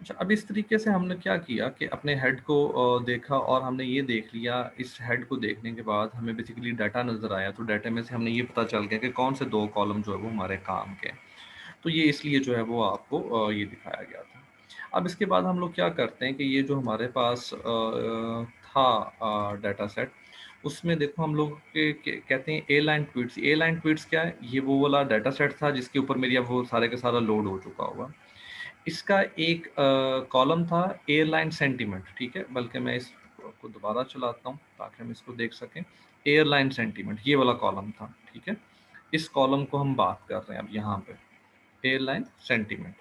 अच्छा, अब इस तरीके से हमने क्या किया कि अपने हेड को देखा और हमने ये देख लिया। इस हेड को देखने के बाद हमें बेसिकली डाटा नज़र आया, तो डाटा में से हमने ये पता चल गया कि कौन से 2 कॉलम जो है वो हमारे काम के हैं। तो ये इसलिए जो है वो आपको ये दिखाया गया था। अब इसके बाद हम लोग क्या करते हैं कि ये जो हमारे पास था डाटा सेट, उसमें देखो हम लोग के कहते हैं ए लाइन ट्वीट्स। ए लाइन ट्वीट्स क्या है? ये वो वाला डाटा सेट था जिसके ऊपर मेरी अब वो सारे का सारा लोड हो चुका होगा। इसका एक कॉलम था एयरलाइन सेंटीमेंट, ठीक है? बल्कि मैं इसको दोबारा चलाता हूँ ताकि हम इसको देख सकें। एयरलाइन सेंटीमेंट ये वाला कॉलम था, ठीक है? इस कॉलम को हम बात कर रहे हैं अब यहाँ पे, एयरलाइन सेंटीमेंट।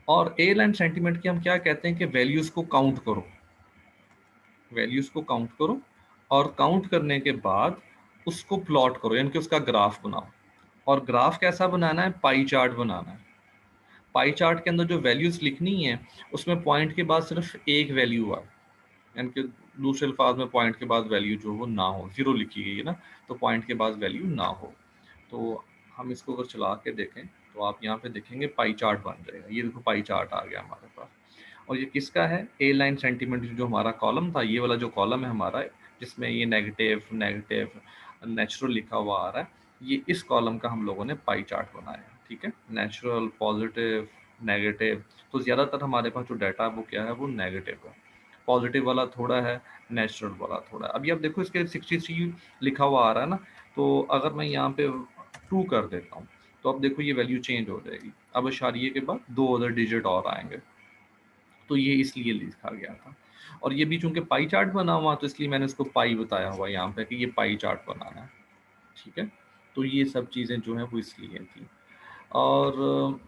और एयरलाइन सेंटीमेंट की हम क्या कहते हैं कि वैल्यूज़ को काउंट करो, वैल्यूज़ को काउंट करो और काउंट करने के बाद उसको प्लॉट करो, यानी कि उसका ग्राफ बनाओ। और ग्राफ कैसा बनाना है? पाई चार्ट बनाना है। पाई चार्ट के अंदर जो वैल्यूज लिखनी है उसमें पॉइंट के बाद सिर्फ एक वैल्यू आए, यानी कि दूसरे अल्फाज में पॉइंट के बाद वैल्यू जो वो ना हो, जीरो लिखी गई है ना, तो पॉइंट के बाद वैल्यू ना हो। तो हम इसको अगर चला के देखें तो आप यहाँ पे देखेंगे पाई चार्ट बन जाएगा। ये देखो पाई चार्ट आ गया हमारे पास। और ये किसका है? ए लाइन सेंटीमेंट जो हमारा कॉलम था, ये वाला जो कॉलम है हमारा, जिसमें ये नेगेटिव नेगेटिव नेचुरल लिखा हुआ आ रहा है, ये इस कॉलम का हम लोगों ने पाई चार्ट बनाया है, ठीक है? Natural, positive, negative. तो ज़्यादातर हमारे पास जो डाटा है वो क्या है? वो नेगेटिव है। पॉजिटिव वाला थोड़ा है, नेचुरल वाला थोड़ा है। अभी आप देखो इसके 63 लिखा हुआ आ रहा है ना, तो अगर मैं यहाँ पे 2 कर देता हूँ तो अब देखो ये वैल्यू चेंज हो जाएगी। अब इशारिये के बाद 2 अदर डिजिट और आएंगे, तो ये इसलिए लिखा गया था। और ये भी चूंकि पाई चार्ट बना हुआ तो इसलिए मैंने इसको पाई बताया हुआ यहाँ पे कि ये पाई चार्ट बनाना है, ठीक है? तो ये सब चीज़ें जो हैं वो इसलिए थी। और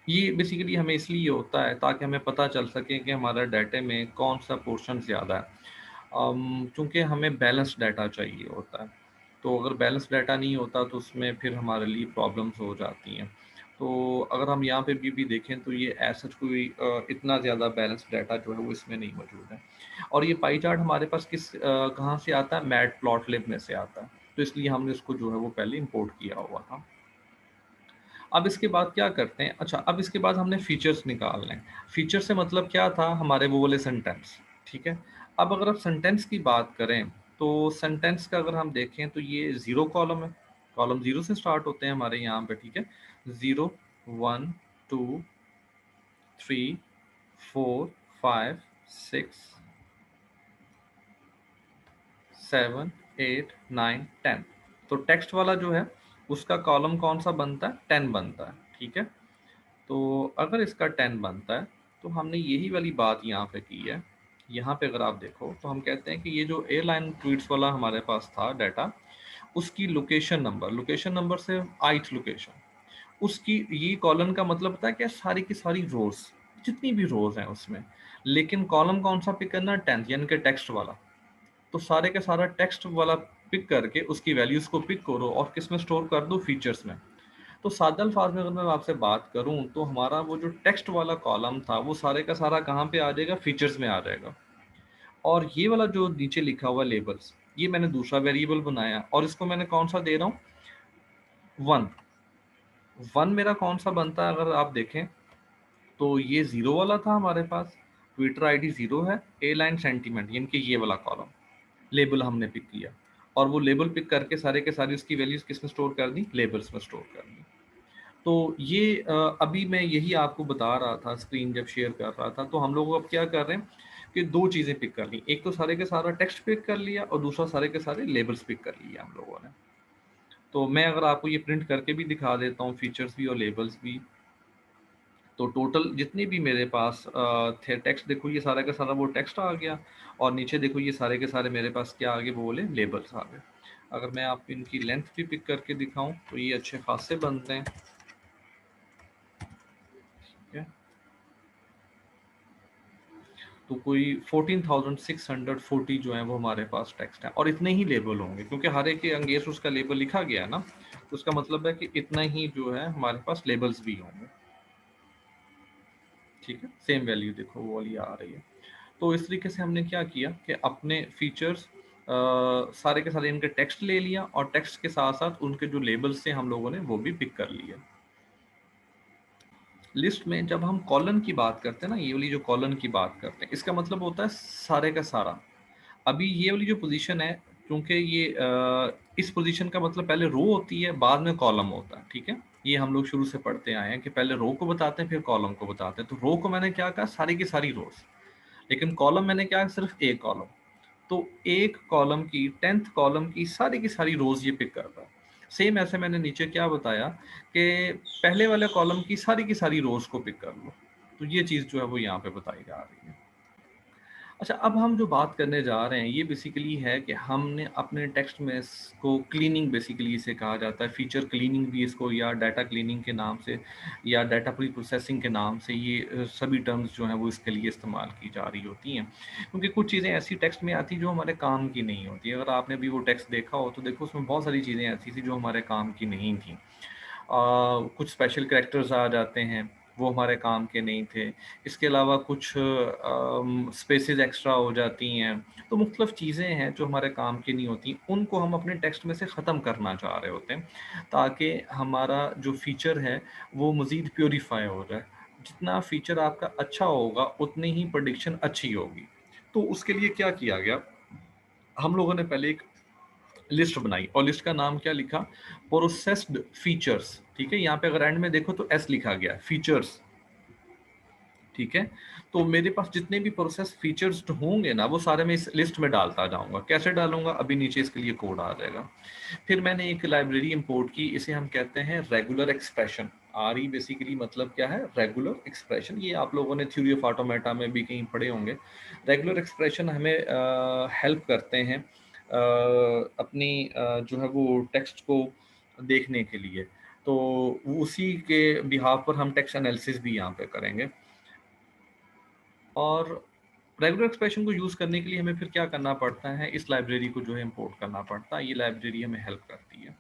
ये बेसिकली हमें इसलिए होता है ताकि हमें पता चल सके कि हमारा डाटे में कौन सा पोर्शन ज़्यादा है। चूँकि हमें बैलेंस डाटा चाहिए होता है, तो अगर बैलेंस डाटा नहीं होता तो उसमें फिर हमारे लिए प्रॉब्लम्स हो जाती हैं। तो अगर हम यहाँ पे भी देखें तो ये ऐसा कोई इतना ज़्यादा बैलेंस डाटा जो है वो इसमें नहीं मौजूद है। और ये पाई चार्ट हमारे पास कहाँ से आता है? मैटप्लॉटलिब में से आता है, तो इसलिए हमने उसको जो है वो पहले इंपोर्ट किया हुआ था। अब इसके बाद क्या करते हैं? अच्छा, अब इसके बाद हमने फीचर्स निकालने हैं। फीचर से मतलब क्या था? हमारे वो वाले सेंटेंस, ठीक है? अब अगर आप सेंटेंस की बात करें तो सेंटेंस का अगर हम देखें तो ये ज़ीरो कॉलम है। कॉलम ज़ीरो से स्टार्ट होते हैं हमारे यहाँ पे, ठीक है? Zero, one, two, three, four, five, six, seven, eight, nine, ten. तो टेक्स्ट वाला जो है उसका कॉलम कौन सा बनता है? 10 बनता है, ठीक है? तो अगर इसका 10 बनता है तो हमने यही वाली बात यहाँ पे की है। यहाँ पे अगर आप देखो तो हम कहते हैं कि ये जो एयरलाइन ट्वीट्स वाला हमारे पास था डाटा, उसकी लोकेशन नंबर से ith लोकेशन, उसकी ये कॉलम का मतलब होता है कि सारी की सारी रोज, जितनी भी रोज हैं उसमें, लेकिन कॉलम कौन सा पिक करना? 10th, यानी कि टेक्स्ट वाला। तो सारे का सारा टेक्स्ट वाला पिक करके उसकी वैल्यूज को पिक करो और किस में स्टोर कर दो? फीचर्स में। तो सादा अल्फाज में अगर मैं आपसे बात करूं तो हमारा वो जो टेक्स्ट वाला कॉलम था वो सारे का सारा कहाँ पे आ जाएगा? फीचर्स में आ जाएगा। और ये वाला जो नीचे लिखा हुआ लेबल्स, ये मैंने दूसरा वेरिएबल बनाया और इसको मैंने कौन सा दे रहा हूँ? वन। वन मेरा कौन सा बनता है अगर आप देखें तो ये जीरो वाला था हमारे पास, ट्विटर आईडी जीरो है, ए लाइन सेंटीमेंट, यानी कि ये वाला कॉलम लेबल हमने पिक किया। और वो लेबल पिक करके सारे के सारी उसकी वैल्यूज किस में स्टोर कर दी? लेबल्स में स्टोर कर दी। तो ये अभी मैं यही आपको बता रहा था स्क्रीन जब शेयर कर रहा था, तो हम लोग अब क्या कर रहे हैं कि दो चीज़ें पिक कर ली। एक तो सारे के सारा टेक्स्ट पिक कर लिया और दूसरा सारे के सारे लेबल्स पिक कर लिया हम लोगों ने। तो मैं अगर आपको ये प्रिंट करके भी दिखा देता हूँ, फीचर्स भी और लेबल्स भी, तो टोटल जितने भी मेरे पास थे टेक्स्ट, देखो ये सारा का सारा वो टेक्स्ट आ गया। और नीचे देखो ये सारे के सारे मेरे पास क्या आ गए? वो बोले लेबल्स आ गए। अगर मैं आपको इनकी लेंथ भी पिक करके दिखाऊं तो ये अच्छे खासे बनते हैं, ठीक है? तो कोई 14,640 जो है वो हमारे पास टेक्स्ट है। और इतने ही लेबल होंगे क्योंकि हर एक के अंगेंस्ट उसका लेबल लिखा गया है ना, तो उसका मतलब है कि इतना ही जो है हमारे पास लेबल्स भी होंगे, ठीक है? सेम वैल्यू देखो वो वाली आ रही है। तो इस तरीके से हमने क्या किया कि अपने फीचर्स सारे के सारे इनके टेक्स्ट ले लिया और टेक्स्ट के साथ साथ उनके जो लेबल्स थे हम लोगों ने वो भी पिक कर लिए। लिस्ट में जब हम कॉलन की बात करते हैं ना, ये वाली जो कॉलन की बात करते हैं, इसका मतलब होता है सारे का सारा। अभी ये वाली जो पोजीशन है, क्योंकि ये इस पोजीशन का मतलब पहले रो होती है, बाद में कॉलम होता है, ठीक है। ये हम लोग शुरू से पढ़ते आए हैं कि पहले रो को बताते हैं फिर कॉलम को बताते हैं। तो रो को मैंने क्या कहा, सारी की सारी रोज, लेकिन कॉलम मैंने क्या कहा, सिर्फ एक कॉलम। तो एक कॉलम की 10th कॉलम की सारी रोज ये पिक कर रहा है। सेम ऐसे मैंने नीचे क्या बताया कि पहले वाले कॉलम की सारी रोज को पिक कर लो। तो ये चीज जो है वो यहाँ पे बताई जा रही है। अच्छा, अब हम जो बात करने जा रहे हैं ये बेसिकली है कि हमने अपने टेक्स्ट में इसको क्लीनिंग, बेसिकली इसे कहा जाता है फीचर क्लीनिंग भी इसको, या डाटा क्लीनिंग के नाम से, या डाटा प्री प्रोसेसिंग के नाम से, ये सभी टर्म्स जो हैं वो इसके लिए इस्तेमाल की जा रही होती हैं। क्योंकि कुछ चीज़ें ऐसी टेक्स्ट में आती जो हमारे काम की नहीं होती। अगर आपने भी वो टेक्स्ट देखा हो तो देखो उसमें बहुत सारी चीज़ें ऐसी थी जो हमारे काम की नहीं थी। कुछ स्पेशल कैरेक्टर्स आ जाते हैं, वो हमारे काम के नहीं थे। इसके अलावा कुछ स्पेसेस एक्स्ट्रा हो जाती हैं। तो मुख्तलिफ चीज़ें हैं जो हमारे काम की नहीं होती, उनको हम अपने टेक्स्ट में से ख़त्म करना चाह रहे होते हैं, ताकि हमारा जो फ़ीचर है वो मज़ीद प्योरीफाई हो जाए। जितना फ़ीचर आपका अच्छा होगा उतनी ही प्रेडिक्शन अच्छी होगी। तो उसके लिए क्या किया गया, हम लोगों ने पहले एक लिस्ट बनाई, और लिस्ट का नाम क्या लिखा, प्रोसेस्ड फीचर्स। ठीक है, यहाँ पे अगर एंड में देखो तो एस लिखा गया, फीचर्स। ठीक है, तो मेरे पास जितने भी प्रोसेस फीचर्स होंगे ना, वो सारे मैं इस लिस्ट में डालता जाऊंगा। कैसे डालूंगा, अभी नीचे इसके लिए कोड आ जाएगा। फिर मैंने एक लाइब्रेरी इंपोर्ट की, इसे हम कहते हैं regular expression. R E basically मतलब क्या है, रेगुलर एक्सप्रेशन। ये आप लोगों ने थ्योरी ऑफ ऑटोमेटा में भी कहीं पढ़े होंगे। रेगुलर एक्सप्रेशन हमें हेल्प करते हैं अपनी जो है वो टेक्स्ट को देखने के लिए। तो उसी के बिहाफ पर हम टेक्स्ट एनालिसिस भी यहाँ पे करेंगे। और रेगुलर एक्सप्रेशन को यूज़ करने के लिए हमें फिर क्या करना पड़ता है, इस लाइब्रेरी को जो है इंपोर्ट करना पड़ता है। ये लाइब्रेरी हमें हेल्प करती है।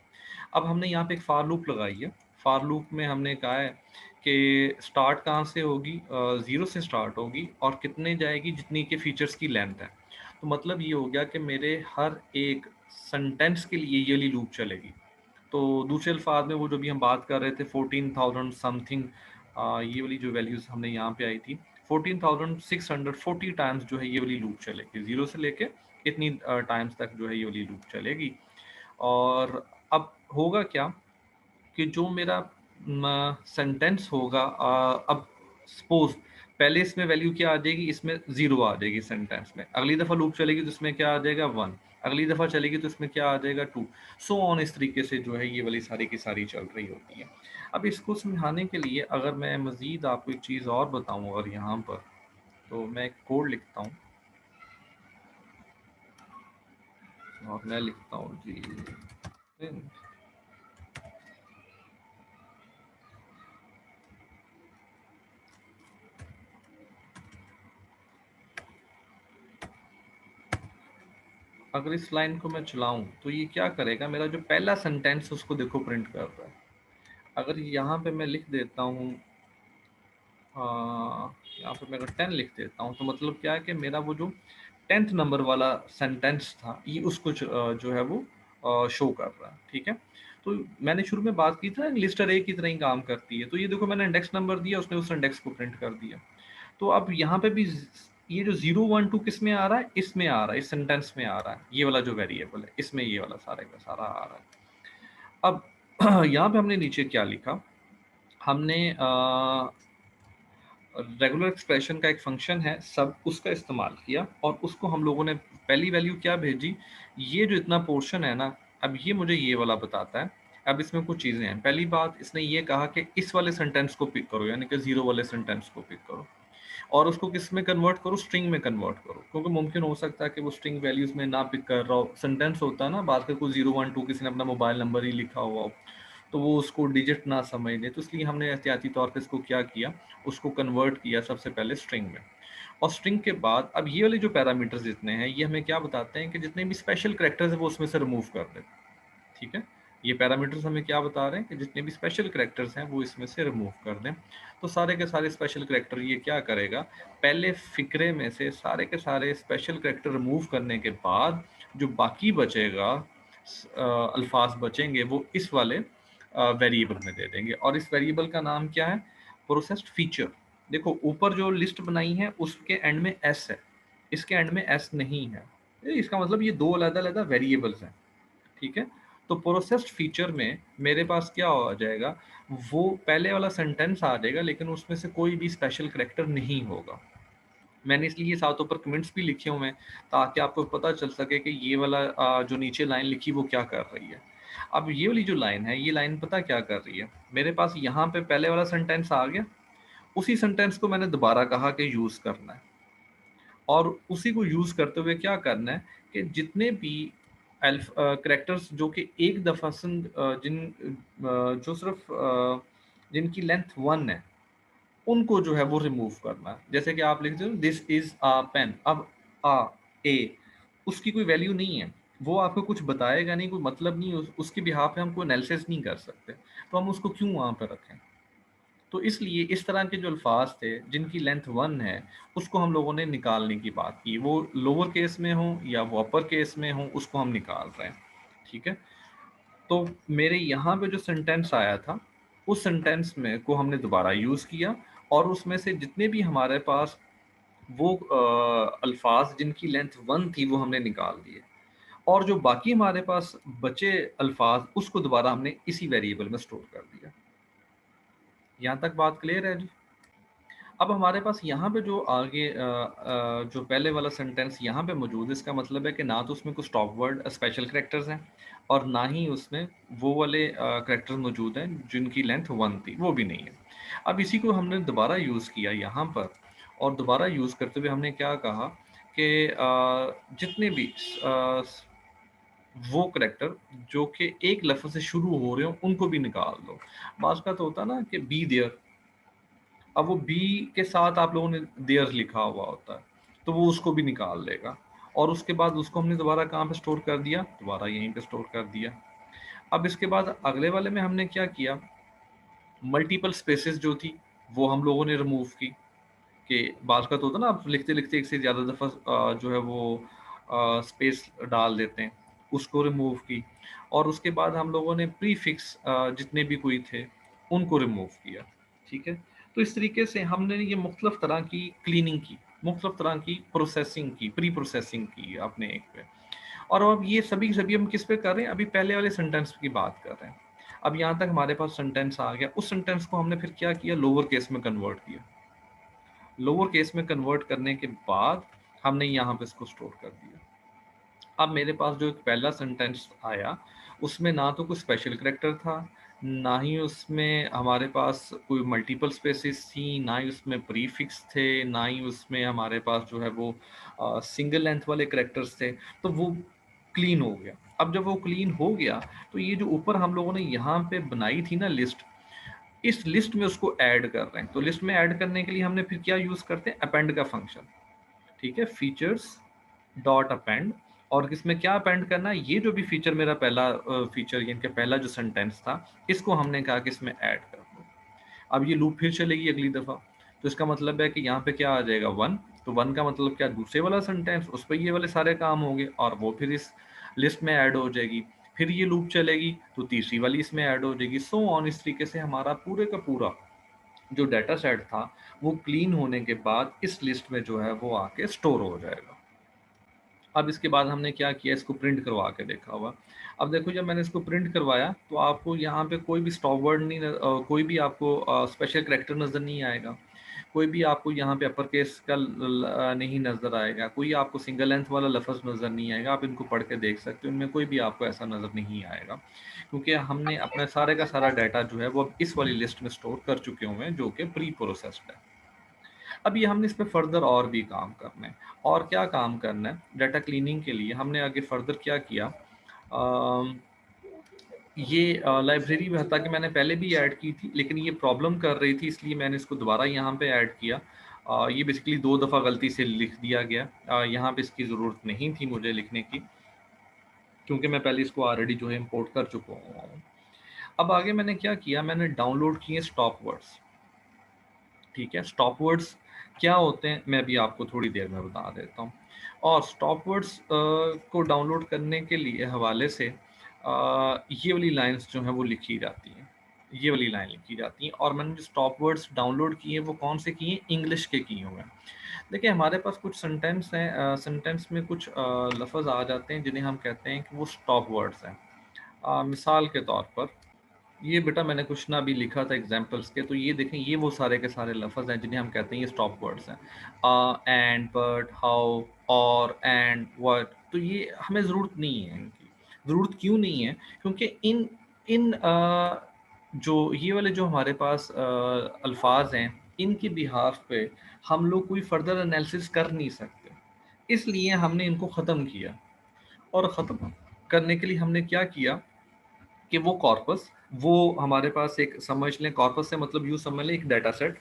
अब हमने यहाँ पे एक फार लूप लगाई है। फार लूप में हमने कहा है कि स्टार्ट कहाँ से होगी, 0 से स्टार्ट होगी, और कितने जाएगी, जितनी के फीचर्स की लेंथ है। तो मतलब ये हो गया कि मेरे हर एक सेंटेंस के लिए ये वाली लूप चलेगी। तो दूसरे अल्फाज में वो जो भी हम बात कर रहे थे 14,000 समथिंग, ये वाली जो वैल्यूज हमने यहाँ पे आई थी, 14,640 टाइम्स जो है ये वाली लूप चलेगी, 0 से लेके इतनी टाइम्स तक जो है ये वाली लूप चलेगी। और अब होगा क्या कि जो मेरा सेंटेंस होगा, अब सपोज पहले इसमें वैल्यू क्या आ जाएगी, इसमें 0 आ जाएगी सेंटेंस में। अगली दफ़ा लूप चलेगी तो इसमें क्या आ जाएगा, 1। अगली दफ़ा चलेगी तो इसमें क्या आ जाएगा, 2। सो ऑन, इस तरीके से जो है ये वाली सारी की सारी चल रही होती है। अब इसको समझाने के लिए अगर मैं मज़ीद आपको एक चीज़ और बताऊँ, अगर यहाँ पर, तो मैं एक कोड लिखता हूँ, और मैं लिखता हूँ जी, अगर इस लाइन को मैं चलाऊं तो ये क्या करेगा, मेरा जो पहला सेंटेंस उसको देखो प्रिंट कर रहा है। अगर यहाँ पे मैं लिख देता हूँ, यहाँ पे मैं अगर 10 लिख देता हूँ, तो मतलब क्या है कि मेरा वो जो 10th नंबर वाला सेंटेंस था, ये उसको जो है वो शो कर रहा है। ठीक है, तो मैंने शुरू में बात की थी ना, लिस्ट अरे की तरह ही काम करती है। तो ये देखो मैंने इंडेक्स नंबर दिया, उसने उस इंडेक्स को प्रिंट कर दिया। तो अब यहाँ पे भी ये जो 0 1 2 किस में आ रहा है, इसमें आ रहा है, इस सेंटेंस में आ रहा है, ये वाला जो वेरिएबल है इसमें ये वाला सारे का सारा आ रहा है। अब यहाँ पे हमने नीचे क्या लिखा, हमने रेगुलर एक्सप्रेशन का एक फंक्शन है सब, उसका इस्तेमाल किया, और उसको हम लोगों ने पहली वैल्यू क्या भेजी, ये जो इतना पोर्शन है ना, अब ये मुझे ये वाला बताता है। अब इसमें कुछ चीज़ें हैं। पहली बात, इसने ये कहा कि इस वाले सेंटेंस को पिक करो, यानी कि 0 वाले सेंटेंस को पिक करो, और उसको किस में कन्वर्ट करो, स्ट्रिंग में कन्वर्ट करो। क्योंकि मुमकिन हो सकता है कि वो स्ट्रिंग वैल्यूज में ना पिक कर रहा हो, सेंटेंस होता है ना, बात का कोई 0 1 2 किसी ने अपना मोबाइल नंबर ही लिखा हुआ हो, तो वो उसको डिजिट ना समझ ले। तो इसलिए हमने एहतियाती तौर पर इसको क्या किया, उसको कन्वर्ट किया सबसे पहले स्ट्रिंग में। और स्ट्रिंग के बाद अब ये वाले जो पैरामीटर्स जितने हैं, ये हमें क्या बताते हैं कि जितने भी स्पेशल करेक्टर्स है वो उसमें से रिमूव कर दे। ठीक है, ये पैरामीटर्स हमें क्या बता रहे हैं कि जितने भी स्पेशल करेक्टर्स हैं वो इसमें से रिमूव कर दें। तो सारे के सारे स्पेशल करेक्टर ये क्या करेगा, पहले फिक्रे में से सारे के सारे स्पेशल करेक्टर रिमूव करने के बाद जो बाकी बचेगा, अल्फाज बचेंगे, वो इस वाले वेरिएबल में दे देंगे। और इस वेरिएबल का नाम क्या है, प्रोसेस्ड फीचर, देखो ऊपर जो लिस्ट बनाई है उसके एंड में एस है, इसके एंड में एस नहीं है, इसका मतलब ये दो अलग-अलग वेरिएबल्स हैं, ठीक है। तो प्रोसेस्ड फीचर में मेरे पास क्या हो जाएगा, वो पहले वाला सेंटेंस आ जाएगा लेकिन उसमें से कोई भी स्पेशल कैरेक्टर नहीं होगा। मैंने इसलिए ये सातों पर कमेंट्स भी लिखे हुए हैं ताकि आपको पता चल सके कि ये वाला जो नीचे लाइन लिखी वो क्या कर रही है। अब ये वाली जो लाइन है, ये लाइन पता क्या कर रही है, मेरे पास यहाँ पे पहले वाला सेंटेंस आ गया, उसी सेंटेंस को मैंने दोबारा कहा कि यूज़ करना है, और उसी को यूज़ करते हुए क्या करना है कि जितने भी करेक्टर्स जो कि एक दफ़ा जो सिर्फ जिनकी लेंथ 1 है, उनको जो है वो रिमूव करना है। जैसे कि आप लिखते हो दिस इज अ पेन, अब आ ए उसकी कोई वैल्यू नहीं है, वो आपको कुछ बताएगा नहीं, कोई मतलब नहीं, उसके बिहाफ पे हम कोई एनालिसिस नहीं कर सकते, तो हम उसको क्यों वहाँ पर रखें। तो इसलिए इस तरह के जो अल्फाज थे जिनकी लेंथ 1 है, उसको हम लोगों ने निकालने की बात की, वो लोअर केस में हो या वो अपर केस में हो, उसको हम निकाल रहे हैं, ठीक है। तो मेरे यहाँ पे जो सेंटेंस आया था, उस सेंटेंस में को हमने दोबारा यूज़ किया, और उसमें से जितने भी हमारे पास वो अल्फाज जिनकी लेंथ 1 थी वो हमने निकाल दिए, और जो बाकी हमारे पास बचे अल्फाज उसको दोबारा हमने इसी वेरिएबल में स्टोर कर दिया। यहाँ तक बात क्लियर है जी? अब हमारे पास यहाँ पे जो आगे जो पहले वाला सेंटेंस यहाँ पे मौजूद है, इसका मतलब है कि ना तो उसमें कुछ स्टॉप वर्ड स्पेशल कैरेक्टर्स हैं, और ना ही उसमें वो वाले कैरेक्टर्स मौजूद हैं जिनकी लेंथ 1 थी, वो भी नहीं है। अब इसी को हमने दोबारा यूज़ किया यहाँ पर, और दोबारा यूज़ करते हुए हमने क्या कहा कि जितने भी वो कैरेक्टर जो कि एक लफ्ज़ से शुरू हो रहे हो उनको भी निकाल दो। बाज़ का तो होता है ना कि बी देयर, अब वो बी के साथ आप लोगों ने देयर लिखा हुआ होता है, तो वो उसको भी निकाल लेगा, और उसके बाद उसको हमने दोबारा कहाँ पे स्टोर कर दिया, दोबारा यहीं पे स्टोर कर दिया। अब इसके बाद अगले वाले में हमने क्या किया, मल्टीपल स्पेसेस जो थी वो हम लोगों ने रिमूव की, कि बाज़ का तो होता है ना, आप लिखते-लिखते एक से ज़्यादा दफ़ा जो है वो स्पेस डाल देते हैं, उसको रिमूव की, और उसके बाद हम लोगों ने प्रीफिक्स जितने भी कोई थे, उनको रिमूव किया, ठीक है। तो इस तरीके से हमने ये मुख्तलिफ़ तरह की क्लीनिंग की, मुख्तलिफ़ तरह की प्रोसेसिंग की, प्री प्रोसेसिंग की अपने एक पे। और अब ये सभी हम किस पे कर रहे हैं, अभी पहले वाले सेंटेंस की बात कर रहे हैं। अब यहाँ तक हमारे पास सेंटेंस आ गया, उस सेंटेंस को हमने फिर क्या किया, लोअर केस में कन्वर्ट किया। लोअर केस में कन्वर्ट करने के बाद हमने यहाँ पे इसको स्टोर कर दिया। अब मेरे पास जो एक पहला सेंटेंस आया, उसमें ना तो कोई स्पेशल कैरेक्टर था, ना ही उसमें हमारे पास कोई मल्टीपल स्पेसेस थी, ना ही उसमें प्रीफिक्स थे, ना ही उसमें हमारे पास जो है वो सिंगल लेंथ वाले कैरेक्टर्स थे, तो वो क्लीन हो गया। अब जब वो क्लीन हो गया, तो ये जो ऊपर हम लोगों ने यहाँ पे बनाई थी ना लिस्ट, इस लिस्ट में उसको ऐड कर रहे हैं। तो लिस्ट में ऐड करने के लिए हमने फिर क्या यूज़ करते हैं, अपेंड का फंक्शन, ठीक है, फीचर्स डॉट अपेंड। और इसमें क्या अपेंड करना है, ये जो भी फीचर मेरा पहला फीचर यानी कि पहला जो सेंटेंस था, इसको हमने कहा कि इसमें ऐड कर दो। अब ये लूप फिर चलेगी अगली दफ़ा, तो इसका मतलब है कि यहाँ पे क्या आ जाएगा, 1। तो 1 का मतलब क्या, दूसरे वाला सेंटेंस, उस पर ये वाले सारे काम होंगे, और वो फिर इस लिस्ट में ऐड हो जाएगी। फिर ये लूप चलेगी तो तीसरी वाली इसमें ऐड हो जाएगी, सो ऑन। इस तरीके से हमारा पूरे का पूरा जो डाटा सेट था वो क्लीन होने के बाद इस लिस्ट में जो है वो आके स्टोर हो जाएगा। अब इसके बाद हमने क्या किया, इसको प्रिंट करवा के देखा हुआ। अब देखो जब मैंने इसको प्रिंट करवाया तो आपको यहाँ पे कोई भी स्टॉप वर्ड नहीं कोई भी आपको स्पेशल कैरेक्टर नज़र नहीं आएगा, कोई भी आपको यहाँ पे अपर केस का नहीं नज़र आएगा, कोई आपको सिंगल लेंथ वाला लफ्ज़ नज़र नहीं आएगा। आप इनको पढ़ के देख सकते हो, इनमें कोई भी आपको ऐसा नज़र नहीं आएगा, क्योंकि हमने अपना सारे का सारा डाटा जो है वो अब इस वाली लिस्ट में स्टोर कर चुके हुए हैं जो कि प्री प्रोसेस्ड है। अब ये हमने इस पे फर्दर और भी काम करना है, और क्या काम करना है, डाटा क्लीनिंग के लिए हमने आगे फर्दर क्या किया, अम, ये लाइब्रेरी में था कि मैंने पहले भी ऐड की थी लेकिन ये प्रॉब्लम कर रही थी, इसलिए मैंने इसको दोबारा यहाँ पे ऐड किया। ये बेसिकली 2 दफ़ा गलती से लिख दिया गया, यहाँ पे इसकी ज़रूरत नहीं थी मुझे लिखने की, क्योंकि मैं पहले इसको ऑलरेडी जो है इम्पोर्ट कर चुका हूँ। अब आगे मैंने क्या किया, मैंने डाउनलोड किए स्टॉप वर्ड्स, ठीक है। स्टॉप वर्ड्स क्या होते हैं मैं भी आपको थोड़ी देर में बता देता हूँ। और स्टॉप वर्ड्स को डाउनलोड करने के लिए हवाले से ये वाली लाइंस जो हैं वो लिखी जाती हैं, ये वाली लाइन लिखी जाती है। और मैंने जो स्टॉप वर्ड्स डाउनलोड किए वो कौन से किए? इंग्लिश के किए हुए हैं। देखिए हमारे पास कुछ सेंटेंस हैं, सेंटेंस में कुछ लफ्ज़ आ जाते हैं जिन्हें हम कहते हैं कि वो स्टॉप वर्ड्स हैं। मिसाल के तौर पर ये बेटा मैंने कुछ ना अभी लिखा था एग्जाम्पल्स के, तो ये देखें ये वो सारे के सारे लफ्ज़ हैं जिन्हें हम कहते हैं ये स्टॉप वर्ड्स हैं। एंड, बट, हाउ, और, एंड, व्हाट। तो ये हमें ज़रूरत नहीं है इनकी। ज़रूरत क्यों नहीं है? क्योंकि इन इन जो ये वाले जो हमारे पास अल्फाज हैं, इनके बिहाफ पे हम लोग कोई फर्दर एनालिसिस कर नहीं सकते, इसलिए हमने इनको ख़त्म किया। और ख़त्म करने के लिए हमने क्या किया कि वो कॉर्पस, वो हमारे पास एक, समझ लें कॉर्पस से मतलब यूँ समझ लें एक डाटा सेट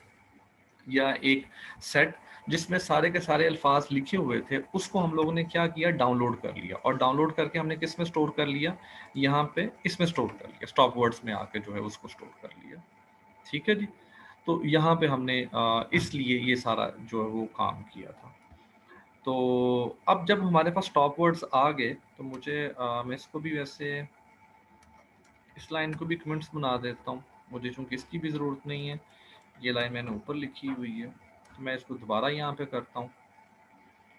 या एक सेट जिसमें सारे के सारे अल्फाज लिखे हुए थे, उसको हम लोगों ने क्या किया? डाउनलोड कर लिया। और डाउनलोड करके हमने किस में स्टोर कर लिया? यहाँ पे इसमें स्टोर कर लिया, स्टॉप वर्ड्स में आके जो है उसको स्टोर कर लिया। ठीक है जी। तो यहाँ पे हमने इसलिए ये सारा जो है वो काम किया था। तो अब जब हमारे पास स्टॉप वर्ड्स आ गए तो मुझे मैं इसको भी वैसे इस लाइन को भी कमेंट्स बना देता हूँ, मुझे चूंकि इसकी भी ज़रूरत नहीं है। ये लाइन मैंने ऊपर लिखी हुई है, तो मैं इसको दोबारा यहाँ पे करता हूँ,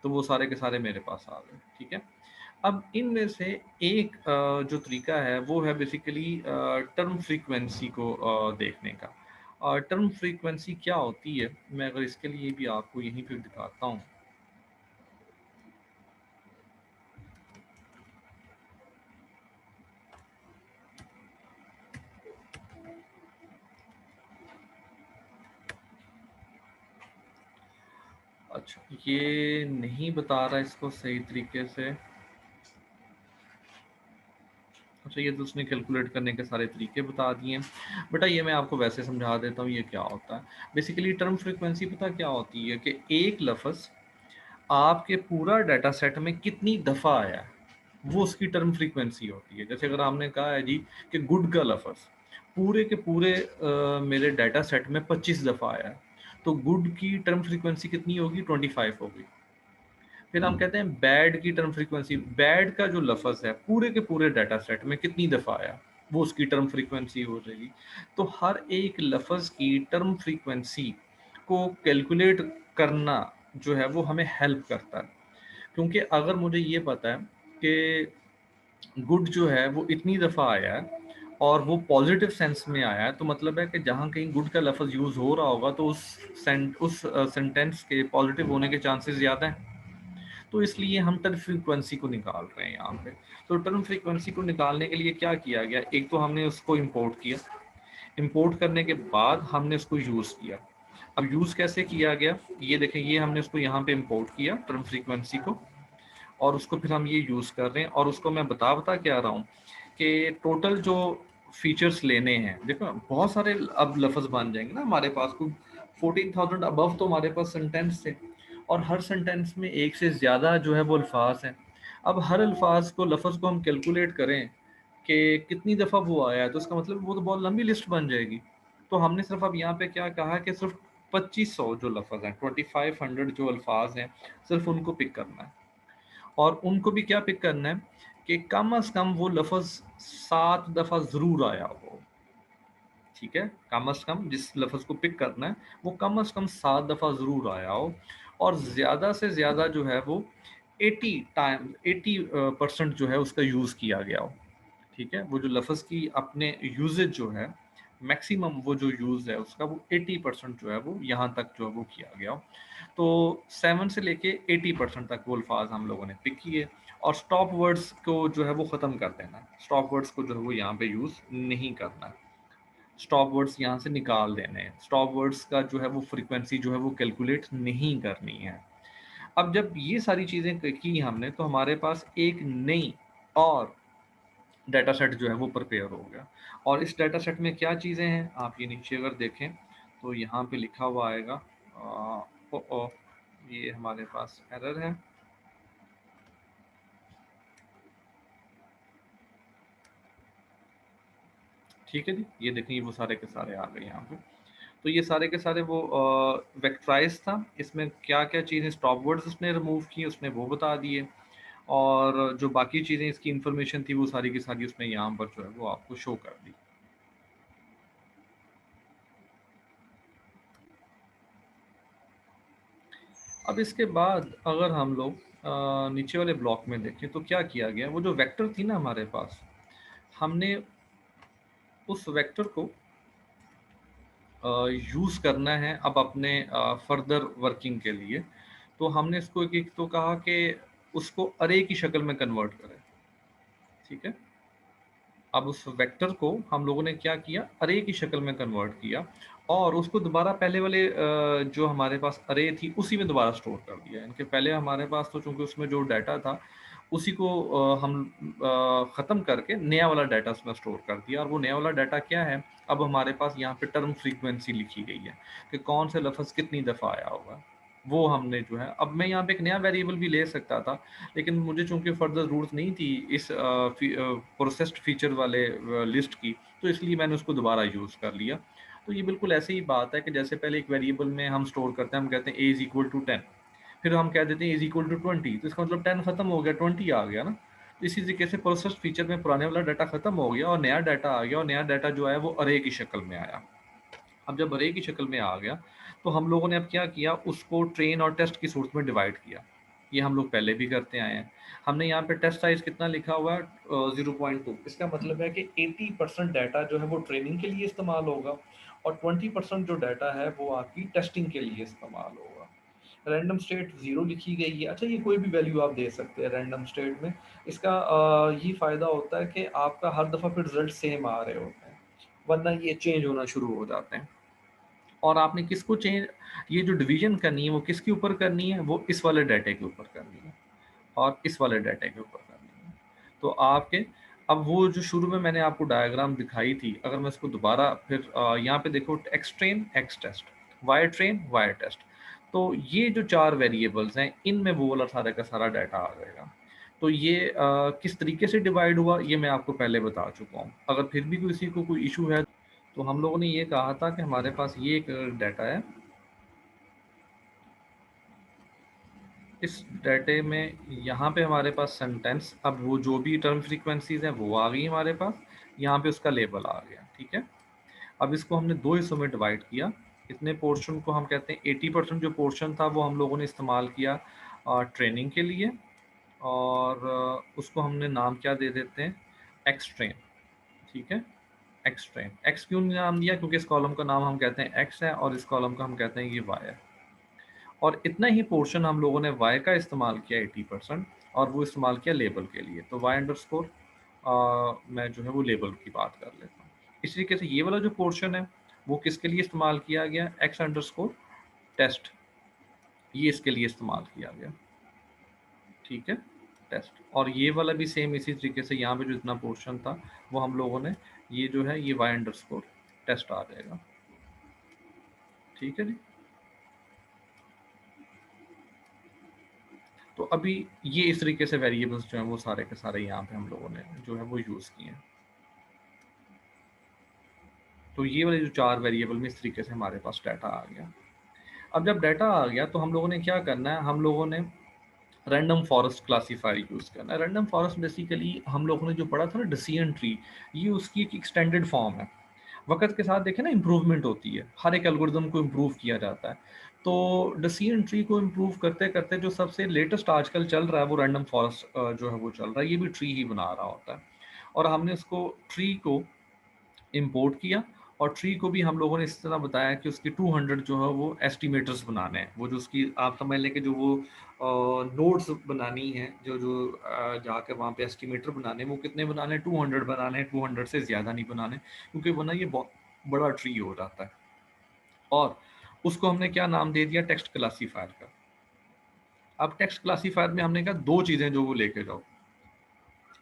तो वो सारे के सारे मेरे पास आ गए। ठीक है। अब इनमें से एक जो तरीका है वो है बेसिकली टर्म फ्रीक्वेंसी को देखने का। टर्म फ्रीक्वेंसी क्या होती है, मैं अगर इसके लिए भी आपको यहीं पे दिखाता हूँ। अच्छा, ये नहीं बता रहा इसको सही तरीके से। अच्छा, ये तो उसने कैलकुलेट करने के सारे तरीके बता दिए। बेटा ये मैं आपको वैसे समझा देता हूँ ये क्या होता है। बेसिकली टर्म फ्रीक्वेंसी पता क्या होती है कि एक लफ्ज़ आपके पूरा डाटा सेट में कितनी दफ़ा आया है, वो उसकी टर्म फ्रीक्वेंसी होती है। जैसे अगर आपने कहा है जी कि गुड का लफ्ज़ पूरे के पूरे मेरे डाटा सेट में 25 दफ़ा आया है, तो गुड की टर्म फ्रीक्वेंसी कितनी होगी? 25 होगी। फिर हम कहते हैं बैड की टर्म फ्रीक्वेंसी, बैड का जो लफ्ज़ है पूरे के पूरे डाटा सेट में कितनी दफ़ा आया, वो उसकी टर्म फ्रीक्वेंसी हो जाएगी। तो हर एक लफ्ज़ की टर्म फ्रीक्वेंसी को कैलकुलेट करना जो है वो हमें हेल्प करता है। क्योंकि अगर मुझे ये पता है कि गुड जो है वो इतनी दफ़ा आया है और वो पॉजिटिव सेंस में आया है, तो मतलब है कि जहाँ कहीं गुड का लफ्ज़ यूज़ हो रहा होगा तो उस सेंटेंस के पॉजिटिव होने के चांसेस ज़्यादा हैं। तो इसलिए हम टर्म फ्रीक्वेंसी को निकाल रहे हैं यहाँ पे। तो टर्म फ्रीक्वेंसी को निकालने के लिए क्या किया गया? एक तो हमने उसको इंपोर्ट किया, इंपोर्ट करने के बाद हमने उसको यूज़ किया। अब यूज़ कैसे किया गया? ये देखें, ये हमने उसको यहाँ पे इंपोर्ट किया टर्म फ्रीक्वेंसी को, और उसको फिर हम ये यूज़ कर रहे हैं। और उसको मैं बता क्या रहा हूँ कि टोटल जो फीचर्स लेने हैं, देखो बहुत सारे अब लफ्ज़ बन जाएंगे ना हमारे पास, कुछ 14,000 अबव तो हमारे पास सेंटेंस थे, और हर सेंटेंस में एक से ज़्यादा जो है वो अल्फाज हैं। अब हर अल्फाज को, लफ्ज़ को हम कैलकुलेट करें कि कितनी दफ़ा वो आया है, तो उसका मतलब वो तो बहुत लंबी लिस्ट बन जाएगी। तो हमने सिर्फ अब यहाँ पे क्या कहा कि सिर्फ 2500 जो लफ्ज़ हैं, 2500 जो अल्फाज हैं, सिर्फ उनको पिक करना है। और उनको भी क्या पिक करना है कि कम से कम वो लफ्ज़ 7 दफ़ा ज़रूर आया हो। ठीक है, कम से कम जिस लफ्ज़ को पिक करना है वो कम से कम 7 दफ़ा ज़रूर आया हो, और ज़्यादा से ज़्यादा जो है वो 80% जो है उसका यूज़ किया गया हो। ठीक है, वो जो लफ्ज़ की अपने यूजेज जो है, मैक्सिमम वो जो यूज़ है उसका वो 80% जो है वो यहाँ तक जो है वो किया गया हो। तो 7 से लेके 80% तक वो अल्फाज हम लोगों ने पिक किए, और स्टॉप वर्ड्स को जो है वो ख़त्म कर देना है। स्टॉप वर्ड्स को जो है वो यहाँ पे यूज़ नहीं करना है, स्टॉप वर्ड्स यहाँ से निकाल देने हैं। स्टॉप वर्ड्स का जो है वो फ्रीक्वेंसी जो है वो कैलकुलेट नहीं करनी है। अब जब ये सारी चीज़ें की हमने, तो हमारे पास एक नई और डाटा सेट जो है वो प्रिपेयर हो गया। और इस डाटा सेट में क्या चीज़ें हैं, आप ये नीचे अगर देखें तो यहाँ पे लिखा हुआ आएगा, ओ ये हमारे पास एरर है। ठीक है जी, ये देखें ये वो सारे के सारे आ गए यहाँ पे। तो ये सारे के सारे वो वेक्टराइज था, इसमें क्या क्या चीज़ें स्टॉप वर्ड्स उसने रिमूव की, उसने वो बता दिए, और जो बाकी चीज़ें इसकी इन्फॉर्मेशन थी वो सारी की सारी उसने यहाँ पर जो है वो आपको शो कर दी। अब इसके बाद अगर हम लोग नीचे वाले ब्लॉक में देखें तो क्या किया गया, वो जो वेक्टर थी ना हमारे पास, हमने उस वेक्टर को यूज़ करना है अब अपने फर्दर वर्किंग के लिए। तो हमने इसको एक तो कहा कि उसको अरे की शक्ल में कन्वर्ट करें, ठीक है। अब उस वेक्टर को हम लोगों ने क्या किया, अरे की शक्ल में कन्वर्ट किया और उसको दोबारा पहले वाले जो हमारे पास अरे थी उसी में दोबारा स्टोर कर दिया। इनके पहले हमारे पास तो चूंकि उसमें जो डाटा था उसी को हम ख़त्म करके नया वाला डाटा उसमें स्टोर कर दिया। और वो नया वाला डाटा क्या है, अब हमारे पास यहाँ पे टर्म फ्रीक्वेंसी लिखी गई है कि कौन से लफ्ज़ कितनी दफ़ा आया होगा। वो हमने जो है, अब मैं यहाँ पे एक नया वेरिएबल भी ले सकता था, लेकिन मुझे चूंकि फर्दर ज़रूरत नहीं थी इस प्रोसेस्ड फीचर वाले लिस्ट की, तो इसलिए मैंने उसको दोबारा यूज़ कर लिया। तो ये बिल्कुल ऐसे ही बात है कि जैसे पहले एक वेरिएबल में हम स्टोर करते हैं, हम कहते हैं ए इज़ इक्वल टू 10, फिर हम कह देते हैं इज़ इक्वल टू 20, तो इसका मतलब 10 खत्म हो गया, 20 आ गया ना। तो इसी तरीके से प्रोसेस्ड फीचर में पुराने वाला डाटा खत्म हो गया और नया डाटा आ गया, और नया डाटा जो है वो अरे की शक्ल में आया। अब जब अरे की शक्ल में आ गया तो हम लोगों ने अब क्या किया, उसको ट्रेन और टेस्ट की सूरत में डिवाइड किया। ये हम लोग पहले भी करते आए हैं। हमने यहाँ पे टेस्ट साइज कितना लिखा हुआ है, 0.2। इसका मतलब है कि 80% डाटा जो है वो ट्रेनिंग के लिए इस्तेमाल होगा और 20% जो डाटा है वो आपकी टेस्टिंग के लिए इस्तेमाल होगा। रैंडम स्टेट 0 लिखी गई है। अच्छा, ये कोई भी वैल्यू आप दे सकते हैं रैंडम स्टेट में। इसका ये फ़ायदा होता है कि आपका हर दफ़ा फिर रिजल्ट सेम आ रहे होते हैं, वरना ये चेंज होना शुरू हो जाते हैं। और आपने किसको चेंज, ये जो डिवीजन करनी है वो किसके ऊपर करनी है, वो इस वाले डाटा के ऊपर करनी है और इस वाले डाटा के ऊपर करनी है। तो आपके, अब वो जो शुरू में मैंने आपको डायग्राम दिखाई थी, अगर मैं इसको दोबारा फिर यहाँ पे देखो, X train X test, Y train Y test, तो ये जो 4 वेरिएबल्स हैं इनमें वो वाला सारा का सारा डाटा आ जाएगा। तो ये किस तरीके से डिवाइड हुआ ये मैं आपको पहले बता चुका हूँ। अगर फिर भी किसी को कोई इशू है तो हम लोगों ने ये कहा था कि हमारे पास ये एक डाटा है, इस डाटे में यहाँ पे हमारे पास सेंटेंस, अब वो जो भी टर्म फ्रीक्वेंसीज हैं वो आ गई हमारे पास, यहाँ पे उसका लेबल आ गया, ठीक है। अब इसको हमने दो हिस्सों में डिवाइड किया। इतने पोर्शन को हम कहते हैं 80% जो पोर्शन था वो हम लोगों ने इस्तेमाल किया ट्रेनिंग के लिए, और उसको हमने नाम क्या दे देते हैं, एक्स ट्रेन, ठीक है। एक्स ट्रेन, एक्स क्यों नाम दिया, क्योंकि इस कॉलम का नाम हम कहते हैं एक्स है और इस कॉलम का हम कहते हैं ये वाई है। और इतना ही पोर्शन हम लोगों ने वाई का इस्तेमाल किया 80%, और वो इस्तेमाल किया लेबल के लिए। तो वाई अंडर स्कोर मैं जो है वो लेबल की बात कर लेता हूँ। इस तरीके से ये वाला जो पोर्शन है वो किसके लिए इस्तेमाल किया गया, एक्स अंडर स्कोर टेस्ट, ये इसके लिए इस्तेमाल किया गया, ठीक है, टेस्ट। और ये वाला भी सेम इसी तरीके से, यहाँ पे जो इतना पोर्शन था वो हम लोगों ने, ये जो है ये वाई अंडर स्कोर टेस्ट आ जाएगा, ठीक है जी। तो अभी ये इस तरीके से वेरिएबल्स जो हैं वो सारे के सारे यहाँ पे हम लोगों ने जो है वो यूज़ किए हैं। तो ये वाले जो 4 वेरिएबल में इस तरीके से हमारे पास डाटा आ गया। अब जब डाटा आ गया तो हम लोगों ने क्या करना है, हम लोगों ने रैंडम फॉरेस्ट क्लासीफायर यूज़ करना है। रैंडम फॉरेस्ट बेसिकली हम लोगों ने जो पढ़ा था ना डिसीजन ट्री, ये उसकी एक एक्सटेंडेड फॉर्म है। वक़्त के साथ देखें ना इम्प्रूवमेंट होती है, हर एक एल्गोरिदम को इम्प्रूव किया जाता है। तो डिसीजन ट्री को इम्प्रूव करते-करते जो सबसे लेटेस्ट आजकल चल रहा है वो रैंडम फॉरेस्ट जो है वो चल रहा है, ये भी ट्री ही बना रहा होता है। और हमने उसको ट्री को इम्पोर्ट किया, और ट्री को भी हम लोगों ने इस तरह बताया कि उसकी 200 जो है वो एस्टिमेटर्स बनाने हैं। वो जो उसकी आप समझ लें कि जो वो नोड्स बनानी है, जो जो जाकर वहाँ पे एस्टिमेटर बनाने हैं, वो कितने बनाने हैं, 200 बनाने हैं, 200 से ज़्यादा नहीं बनाने, क्योंकि वरना ये बहुत बड़ा ट्री हो जाता है। और उसको हमने क्या नाम दे दिया, टेक्स्ट क्लासीफायर का। अब टेक्स्ट क्लासीफायर में हमने कहा दो चीज़ें जो वो लेके जाओ।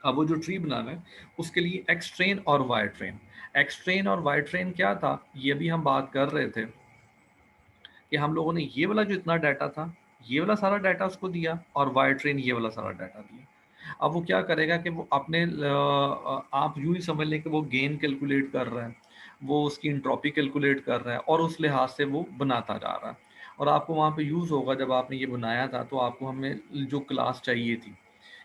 अब वो जो ट्री बनाना है उसके लिए एक्स ट्रेन और वाई ट्रेन। एक्स ट्रेन और वाई ट्रेन क्या था, ये भी हम बात कर रहे थे कि हम लोगों ने ये वाला जो इतना डाटा था, ये वाला सारा डाटा उसको दिया, और वाई ट्रेन ये वाला सारा डाटा दिया। अब वो क्या करेगा कि वो अपने आप यूं ही समझ लें कि वो गेन कैलकुलेट कर रहा है, वो उसकी इंट्रॉपी कैलकुलेट कर रहा है, और उस लिहाज से वो बनाता जा रहा है। और आपको वहाँ पे यूज़ होगा, जब आपने ये बनाया था तो आपको हमें जो क्लास चाहिए थी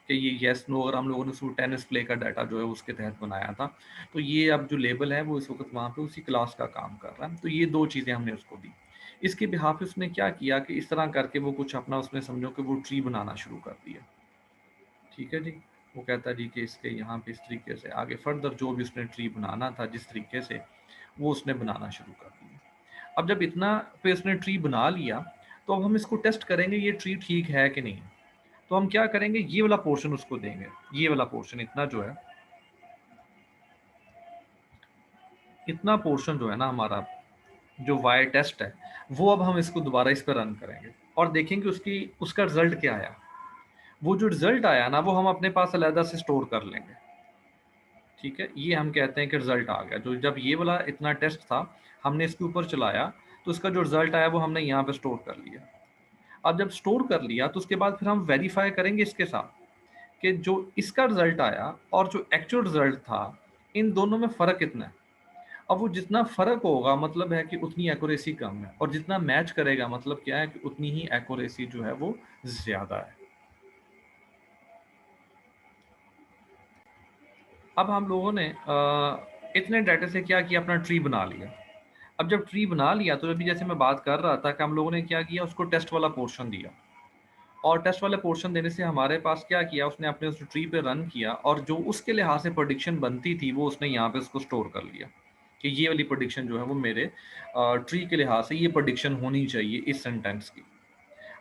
कि ये येस नो, अगर हम लोगों ने उसको टेनिस प्ले का डाटा जो है उसके तहत बनाया था, तो ये अब जो लेबल है वो इस वक्त वहाँ पे उसी क्लास का काम कर रहा है। तो ये दो चीज़ें हमने उसको दी। इसके बिहाफ पे उसने क्या किया कि इस तरह करके वो कुछ अपना उसने समझो कि वो ट्री बनाना शुरू कर दिया। ठीक है जी। वो कहता है जी कि इसके यहाँ पे इस तरीके से आगे फर्दर जो भी उसने ट्री बनाना था जिस तरीके से, वो उसने बनाना शुरू कर दिया। अब जब इतना पे उसने ट्री बना लिया, तो अब हम इसको टेस्ट करेंगे ये ट्री ठीक है कि नहीं। तो हम क्या करेंगे, ये वाला पोर्शन उसको देंगे, ये वाला पोर्शन इतना जो है, इतना पोर्शन जो है ना हमारा जो वाई टेस्ट है, वो अब हम इसको दोबारा इस पर रन करेंगे और देखेंगे उसका रिजल्ट क्या आया। वो जो रिजल्ट आया ना वो हम अपने पास अलहदा से स्टोर कर लेंगे। ठीक है, ये हम कहते हैं कि रिजल्ट आ गया। जो जब ये वाला इतना टेस्ट था हमने इसके ऊपर चलाया, तो इसका जो रिजल्ट आया वो हमने यहाँ पे स्टोर कर लिया। अब जब स्टोर कर लिया तो उसके बाद फिर हम वेरीफाई करेंगे इसके साथ कि जो इसका रिजल्ट आया और जो एक्चुअल रिजल्ट था, इन दोनों में फ़र्क कितना है। अब वो जितना फ़र्क होगा मतलब है कि उतनी एक्यूरेसी कम है, और जितना मैच करेगा मतलब क्या है कि उतनी ही एक्यूरेसी जो है वो ज़्यादा है। अब हम लोगों ने इतने डाटा से क्या किया, अपना ट्री बना लिया। अब जब ट्री बना लिया तो अभी जैसे मैं बात कर रहा था कि हम लोगों ने क्या किया, उसको टेस्ट वाला पोर्शन दिया, और टेस्ट वाले पोर्शन देने से हमारे पास क्या किया, उसने अपने उस ट्री पे रन किया और जो उसके लिहाज से प्रोडिक्शन बनती थी वो उसने यहाँ पे उसको स्टोर कर लिया कि ये वाली प्रोडिक्शन जो है वो मेरे ट्री के लिहाज से ये प्रोडिक्शन होनी चाहिए इस सेंटेंस की।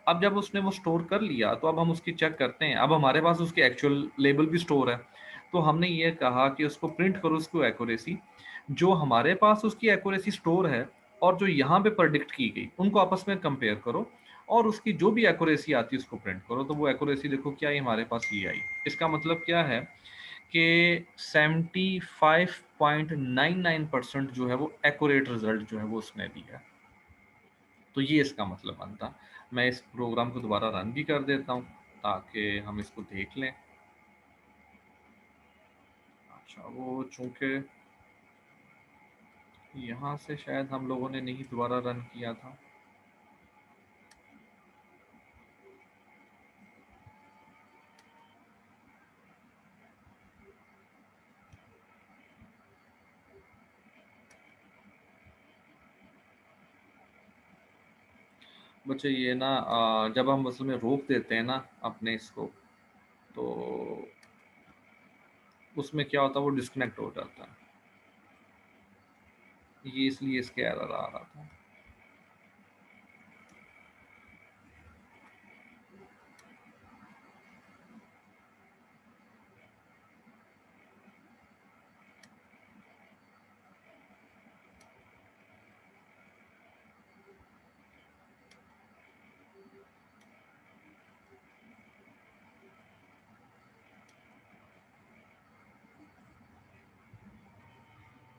अब जब उसने वो स्टोर कर लिया तो अब हम उसकी चेक करते हैं। अब हमारे पास उसके एक्चुअल लेबल भी स्टोर है, तो हमने ये कहा कि उसको प्रिंट करो उसको एक्यूरेसी, जो हमारे पास उसकी एक्यूरेसी स्टोर है और जो यहाँ पे प्रेडिक्ट की गई उनको आपस में कंपेयर करो, और उसकी जो भी एक्यूरेसी आती है उसको प्रिंट करो। तो वो एक्यूरेसी देखो क्या आई हमारे पास, ये आई। इसका मतलब क्या है कि 75.99% जो है वो एक्यूरेट रिजल्ट जो है वो उसने दिया। तो ये इसका मतलब बनता। मैं इस प्रोग्राम को दोबारा रन भी कर देता हूँ ताकि हम इसको देख लें। अच्छा, वो चूंकि यहाँ से शायद हम लोगों ने नहीं दोबारा रन किया था। बच्चे ये ना जब हम असल में रोक देते हैं ना अपने इसको, तो उसमें क्या होता है, वो डिस्कनेक्ट हो जाता है। ये इसलिए इसके एरर आ रहा था।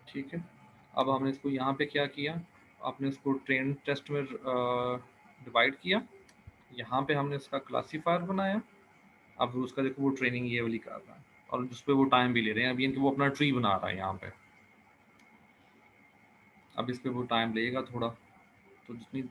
ठीक है, अब हमने इसको यहाँ पे क्या किया, आपने उसको ट्रेन टेस्ट में डिवाइड किया। यहाँ पे हमने उसका क्लासीफायर बनाया। अब उसका देखो वो ट्रेनिंग ये वाली कर रहा है, और जिस पे वो टाइम भी ले रहे हैं। अभी इनके वो अपना ट्री बना रहा है यहाँ पे। अब इस पे वो टाइम लगेगा थोड़ा, तो जितनी